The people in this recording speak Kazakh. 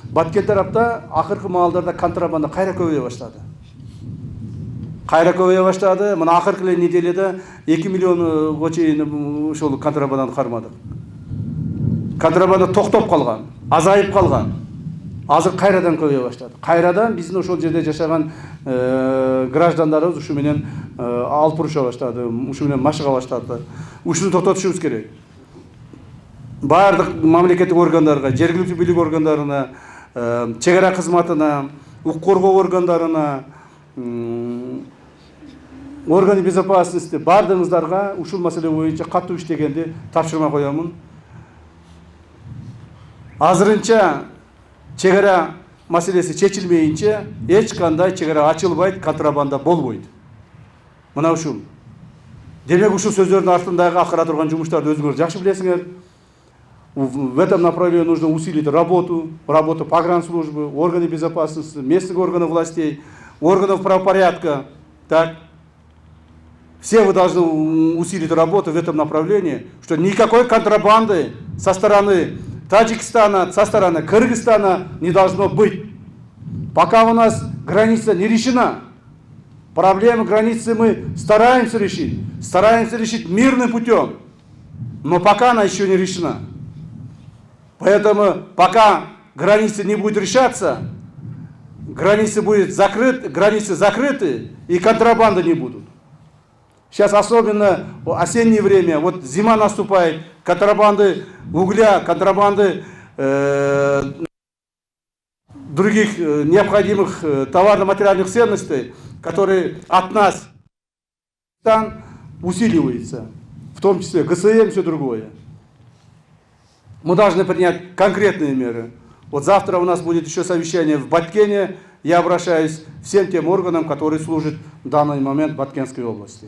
Баткен тарапта акыркы маалдарда контрабанда кайра көбөйө баштады. Кайра көбөйө баштады. Мына акыркы неделеде 2 миллионго чейин ушул контрабанданы кармадык. Контрабанда токтоп калган, азайып калган. Азыр кайрадан көбөйө баштады. Кайрадан биздин ошол жерде жашаган граждандарыбыз ушу менен алпуруша баштады, ушу менен машыга баштады. Ушуну токтотушубуз керек. Бардык мамлекеттик органдарга, жергиликтүү бийлик органдарына, чек ара кызматына, укук коргоо органдарына, органы безопасности бардыгыңыздарга ушул маселе боюнча катуу иштегенди тапшырма коёмун. Азырынча чек ара маселеси чечилмейинче эч кандай чек ара ачылбайт, контрабанда болбойт. Мына ушул. Демек ушул сөздөрдүн артындагы акыра турган жумуштарды өзүңөр жакшы билесиңер. В этом направлении нужно усилить работу погранслужбы, органы безопасности, местных органов властей, органов правопорядка. Так. Все вы должны усилить работу в этом направлении, что никакой контрабанды со стороны Таджикистана, со стороны Кыргызстана не должно быть. Пока у нас граница не решена, проблемы границы мы стараемся решить мирным путем, но пока она еще не решена. Поэтому пока границы не будет решаться, границы закрыты и контрабанды не будут. Сейчас особенно в осеннее время, вот зима наступает, контрабанды угля, контрабанды других необходимых товарно-материальных ценностей, которые от нас усиливаются, в том числе ГСМ и все другое. Мы должны принять конкретные меры. Вот завтра у нас будет еще совещание в Баткене. Я обращаюсь к всем тем органам, которые служат в данный момент в Баткенской области.